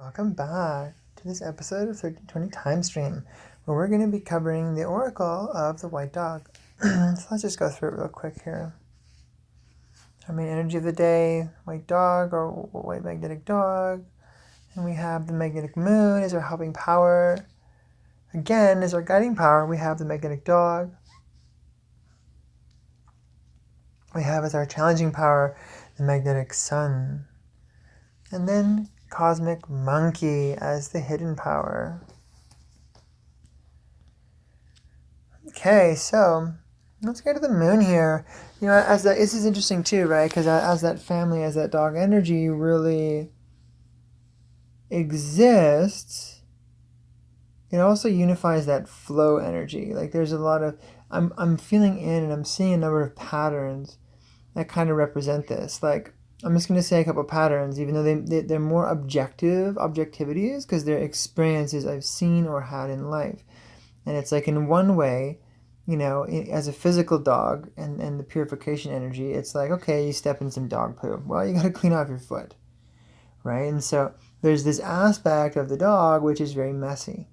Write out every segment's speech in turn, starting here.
Welcome back to this episode of 1320 Time Stream, where we're going to be covering the Oracle of the White Dog. So let's just go through it real quick here. Our main energy of the day, White Dog or White Magnetic Dog. And we have the Magnetic Moon as our helping power. Again, as our guiding power, we have the Magnetic Dog. We have as our challenging power, the Magnetic Sun. And then Cosmic Monkey as the hidden power. Okay, so let's get to the moon here. This is interesting too, right? Because as that family, as that dog energy really exists, it also unifies that flow energy. Like there's a lot of, I'm feeling in and I'm seeing a number of patterns that kind of represent this. Like I'm just going to say a couple patterns, even though they're more objectivities, because they're experiences I've seen or had in life. And it's like in one way, as a physical dog and the purification energy, it's like, okay, you step in some dog poo. Well, you got to clean off your foot, right? And so there's this aspect of the dog which is very messy,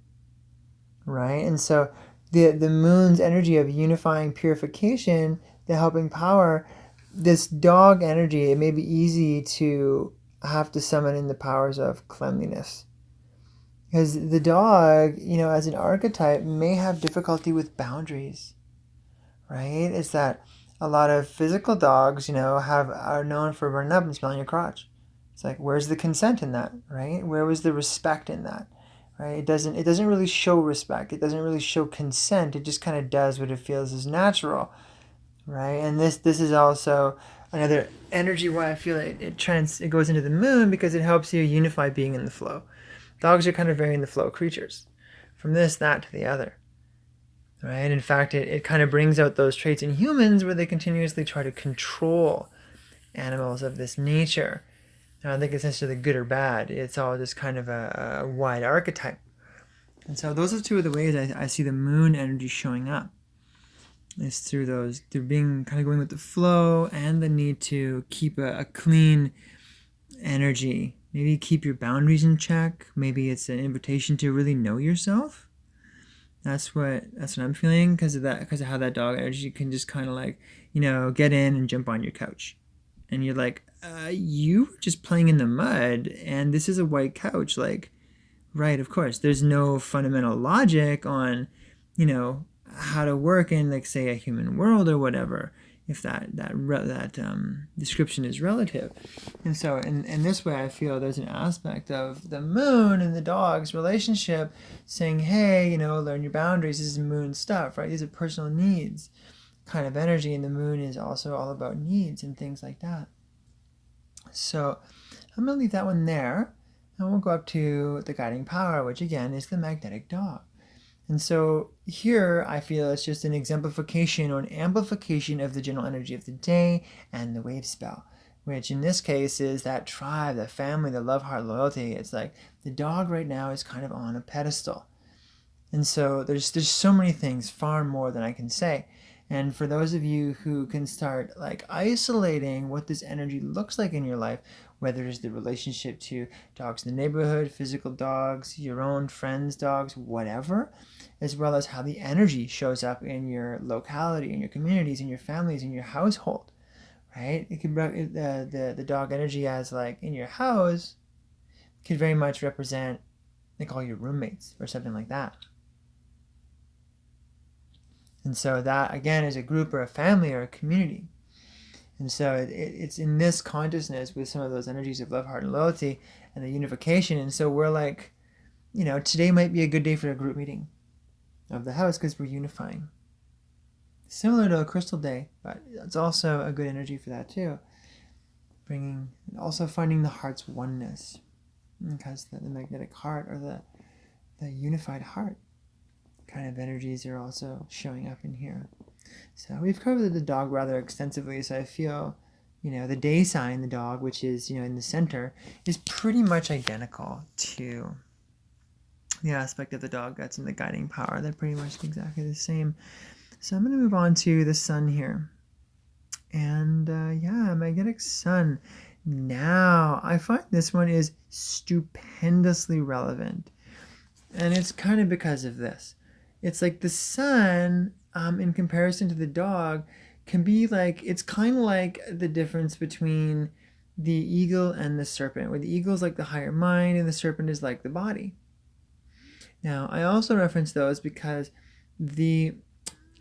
right? And so the moon's energy of unifying purification, the helping power, this dog energy, it may be easy to have to summon in the powers of cleanliness. Because the dog, as an archetype, may have difficulty with boundaries, right? It's that a lot of physical dogs, are known for running up and smelling your crotch. It's like, where's the consent in that, right? Where was the respect in that, right? It doesn't really show respect. It doesn't really show consent. It just kind of does what it feels is natural, right? And this is also another energy why I feel it goes into the moon, because it helps you unify being in the flow. Dogs are kind of very in the flow creatures, from this, that, to the other, right? In fact, it kind of brings out those traits in humans where they continuously try to control animals of this nature. I don't think it's necessarily good or bad. It's all just kind of a wide archetype. And so those are two of the ways I see the moon energy showing up. It's through being kind of going with the flow and the need to keep a clean energy. Maybe keep your boundaries in check. Maybe it's an invitation to really know yourself. That's what I'm feeling, because of how that dog energy can just kind of like, get in and jump on your couch. And you're like, you were just playing in the mud and this is a white couch. Like, right, of course. There's no fundamental logic on, how to work in, like, say, a human world or whatever, if that description is relative. And so in this way, I feel there's an aspect of the moon and the dog's relationship saying, hey, learn your boundaries. This is moon stuff, right? These are personal needs kind of energy, and the moon is also all about needs and things like that. So I'm going to leave that one there, and we'll go up to the guiding power, which again is the magnetic dog. And so here I feel it's just an exemplification or an amplification of the general energy of the day and the wave spell, which in this case is that tribe, that family, the love, heart, loyalty. It's like the dog right now is kind of on a pedestal. And so there's so many things, far more than I can say. And for those of you who can start like isolating what this energy looks like in your life, whether it's the relationship to dogs in the neighborhood, physical dogs, your own friends' dogs, whatever, as well as how the energy shows up in your locality, in your communities, in your families, in your household, right? It could the dog energy as like in your house could very much represent like all your roommates or something like that. And so that, again, is a group or a family or a community. And so it's in this consciousness with some of those energies of love, heart, and loyalty and the unification. And so we're like, today might be a good day for a group meeting of the house because we're unifying. Similar to a crystal day, but it's also a good energy for that too. Also finding the heart's oneness, because the magnetic heart, or the unified heart kind of energies are also showing up in here. So we've covered the dog rather extensively, so I feel, the day sign, the dog, which is, in the center, is pretty much identical to the aspect of the dog that's in the guiding power. They're pretty much exactly the same. So I'm going to move on to the sun here. And magnetic sun. Now, I find this one is stupendously relevant. And it's kind of because of this. It's like the sun, in comparison to the dog, can be like, it's kind of like the difference between the eagle and the serpent, where the eagle is like the higher mind and the serpent is like the body. Now, I also reference those because the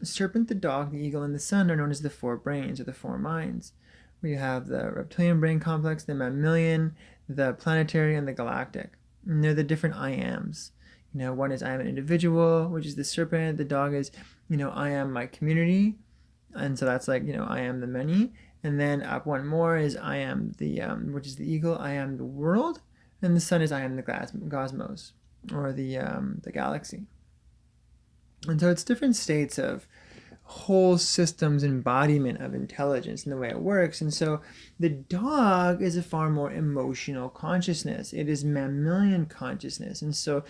serpent, the dog, the eagle, and the sun are known as the four brains or the four minds. We have the reptilian brain complex, the mammalian, the planetary, and the galactic. And they're the different I ams. One is I am an individual, which is the serpent. The dog is, I am my community. And so that's like, I am the many. And then up one more is I am the, which is the eagle, I am the world. And the sun is I am the cosmos, or the galaxy. And so it's different states of whole systems embodiment of intelligence and the way it works. And so the dog is a far more emotional consciousness. It is mammalian consciousness. And so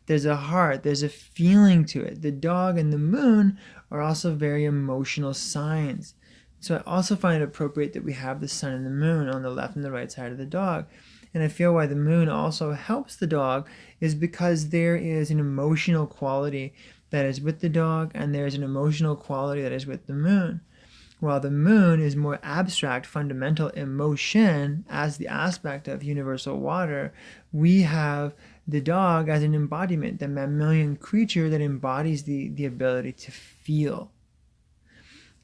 there's a heart, there's a feeling to it. The dog and the moon are also very emotional signs. So I also find it appropriate that we have the sun and the moon on the left and the right side of the dog. And I feel why the moon also helps the dog is because there is an emotional quality that is with the dog, and there's an emotional quality that is with the moon. While the moon is more abstract, fundamental emotion as the aspect of universal water, we have the dog as an embodiment, the mammalian creature that embodies the ability to feel.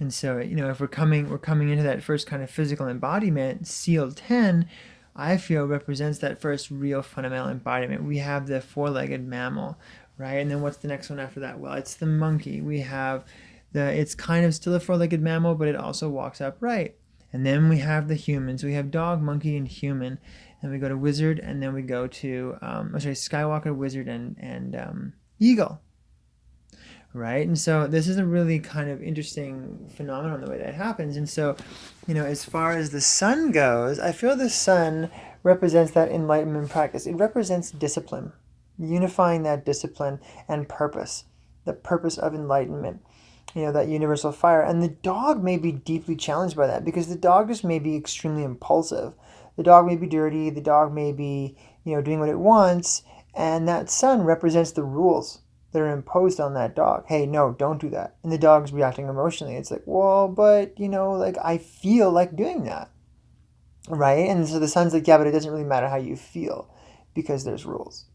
And so, if we're coming into that first kind of physical embodiment, seal 10, I feel represents that first real fundamental embodiment. We have the four-legged mammal, right? And then what's the next one after that? Well, it's the monkey. We have it's kind of still a four-legged mammal, but it also walks upright. And then we have the humans. We have dog, monkey, and human. And we go to wizard, and then we go to, Skywalker, wizard, and eagle. Right? And so this is a really kind of interesting phenomenon, the way that happens. And so, as far as the sun goes, I feel the sun represents that enlightenment practice. It represents discipline, unifying that discipline and purpose, the purpose of enlightenment, that universal fire. And the dog may be deeply challenged by that because the dog just may be extremely impulsive. The dog may be dirty. The dog may be, doing what it wants. And that sun represents the rules that are imposed on that dog. Hey, no, don't do that. And the dog's reacting emotionally. It's like, well, but, I feel like doing that. Right? And so the sun's like, yeah, but it doesn't really matter how you feel because there's rules.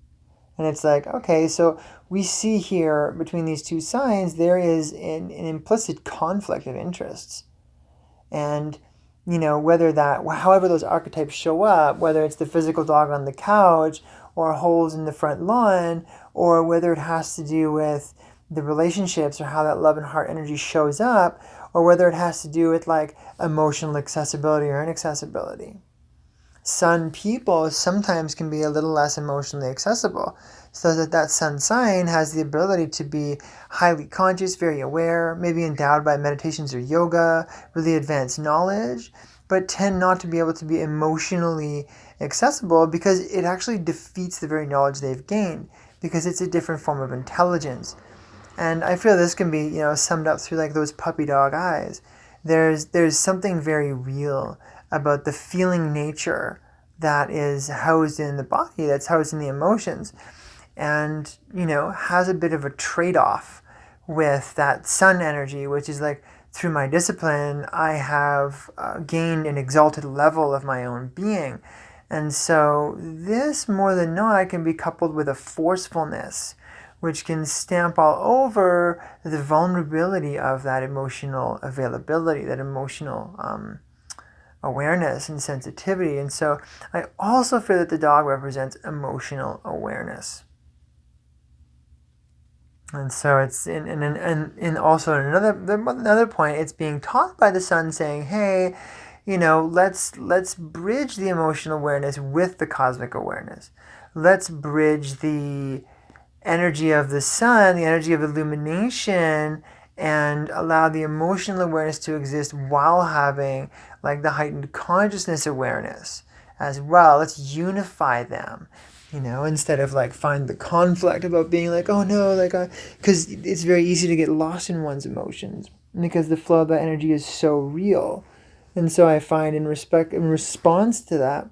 And it's like, okay, so we see here between these two signs, there is an implicit conflict of interests. And, however those archetypes show up, whether it's the physical dog on the couch or holes in the front lawn, or whether it has to do with the relationships or how that love and heart energy shows up, or whether it has to do with like emotional accessibility or inaccessibility. Sun people sometimes can be a little less emotionally accessible, so that sun sign has the ability to be highly conscious, very aware, maybe endowed by meditations or yoga, really advanced knowledge, but tend not to be able to be emotionally accessible because it actually defeats the very knowledge they've gained, because it's a different form of intelligence. And I feel this can be, summed up through like those puppy dog eyes. There's something very real about the feeling nature that is housed in the body, that's housed in the emotions, and, has a bit of a trade-off with that sun energy, which is like, through my discipline, I have gained an exalted level of my own being. And so this, more than not, can be coupled with a forcefulness, which can stamp all over the vulnerability of that emotional availability, that emotional awareness and sensitivity. And so I also feel that the dog represents emotional awareness. And so it's in also another point, it's being taught by the sun saying, hey, let's bridge the emotional awareness with the cosmic awareness. Let's bridge the energy of the sun, the energy of illumination, and allow the emotional awareness to exist while having like the heightened consciousness awareness as well. Let's unify them, instead of like find the conflict about being like, oh no, because it's very easy to get lost in one's emotions because the flow of that energy is so real. And so I find in response to that,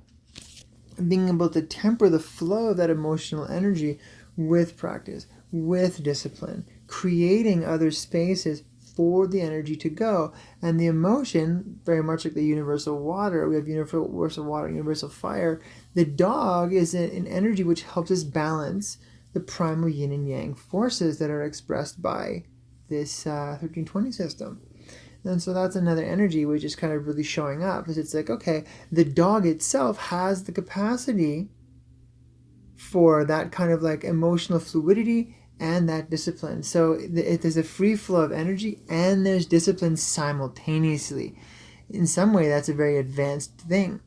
being able to temper the flow of that emotional energy with practice, with discipline, creating other spaces for the energy to go. And the emotion, very much like the universal water, we have universal water, universal fire. The dog is an energy which helps us balance the primal yin and yang forces that are expressed by this 1320 system. And so that's another energy which is kind of really showing up, because it's like, okay, the dog itself has the capacity for that kind of like emotional fluidity and that discipline. So there's a free flow of energy and there's discipline simultaneously. In some way, that's a very advanced thing,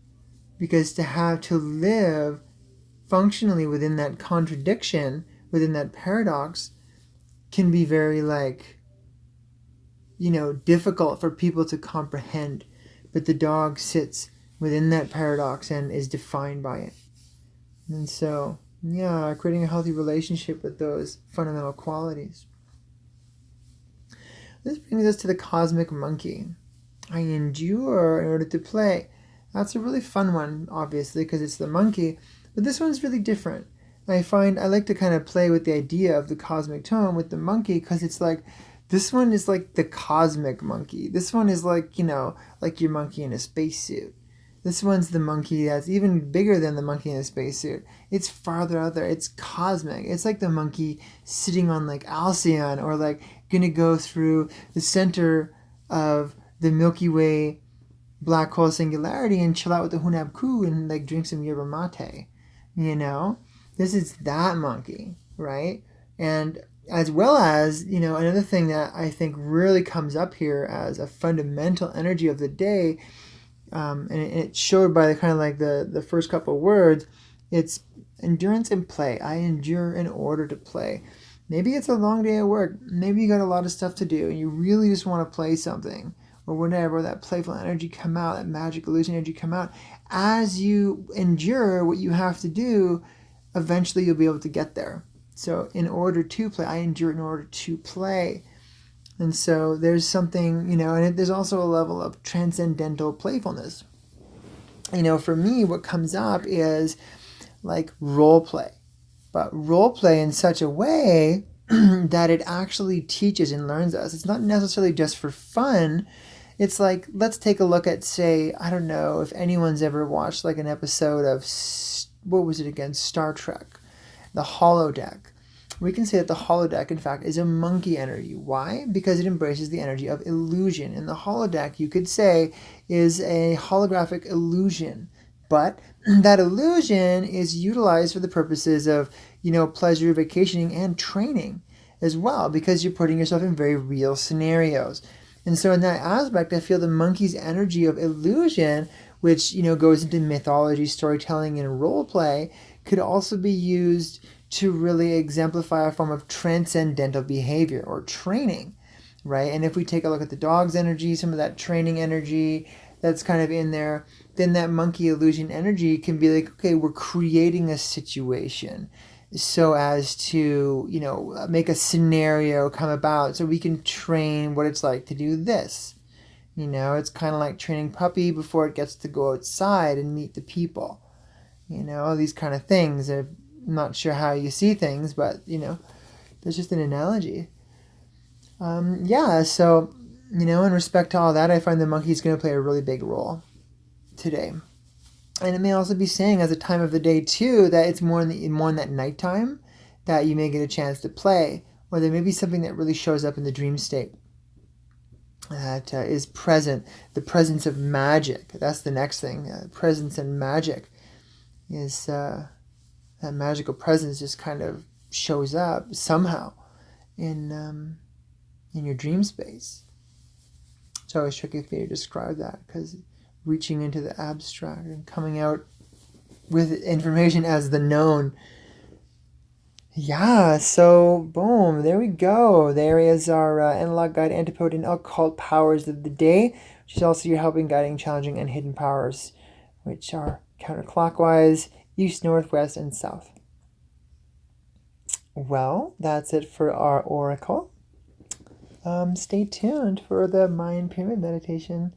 because to live functionally within that contradiction, within that paradox, can be very like, difficult for people to comprehend. But the dog sits within that paradox and is defined by it. And so, yeah, creating a healthy relationship with those fundamental qualities. This brings us to the cosmic monkey. I endure in order to play. That's a really fun one, obviously, because it's the monkey. But this one's really different. I like to kind of play with the idea of the cosmic tone with the monkey, because it's like, this one is like the cosmic monkey. This one is like, like your monkey in a spacesuit. This one's the monkey that's even bigger than the monkey in a spacesuit. It's farther out there. It's cosmic. It's like the monkey sitting on like Alcyon, or like gonna go through the center of the Milky Way black hole singularity and chill out with the Hunab Ku and like drink some yerba mate. This is that monkey, right? And as well as, another thing that I think really comes up here as a fundamental energy of the day, and it showed by the kind of like the first couple of words, it's endurance and play. I endure in order to play. Maybe it's a long day at work. Maybe you got a lot of stuff to do and you really just want to play something, or whatever, that playful energy come out, that magic illusion energy come out. As you endure what you have to do, eventually you'll be able to get there. So in order to play, I endure in order to play. And so there's something, and there's also a level of transcendental playfulness. For me, what comes up is like role play, but role play in such a way that it actually teaches and learns us. It's not necessarily just for fun. It's like, let's take a look at, say, I don't know if anyone's ever watched like an episode of, what was it again, Star Trek, the holodeck. We can say that the holodeck, in fact, is a monkey energy. Why? Because it embraces the energy of illusion. And the holodeck, you could say, is a holographic illusion. But that illusion is utilized for the purposes of, pleasure, vacationing, and training as well, because you're putting yourself in very real scenarios. And so in that aspect, I feel the monkey's energy of illusion, which, goes into mythology, storytelling, and role play, could also be used to really exemplify a form of transcendental behavior or training, right? And if we take a look at the dog's energy, some of that training energy that's kind of in there, then that monkey illusion energy can be like, okay, we're creating a situation so as to, make a scenario come about so we can train what it's like to do this. It's kind of like training puppy before it gets to go outside and meet the people. These kind of things. I'm not sure how you see things, but, there's just an analogy. So, in respect to all that, I find the monkey's going to play a really big role today. And it may also be saying as a time of the day, too, that it's more in that nighttime that you may get a chance to play, or there may be something that really shows up in the dream state that is present, the presence of magic. That's the next thing. Presence and magic is that magical presence just kind of shows up somehow in your dream space. It's always tricky for me to describe that, because reaching into the abstract and coming out with information as the known. Yeah, so boom, there we go. There is our analog guide, antipode, and occult powers of the day, which is also your helping, guiding, challenging, and hidden powers, which are counterclockwise, east, northwest, and south. Well, that's it for our oracle. Stay tuned for the Mayan pyramid meditation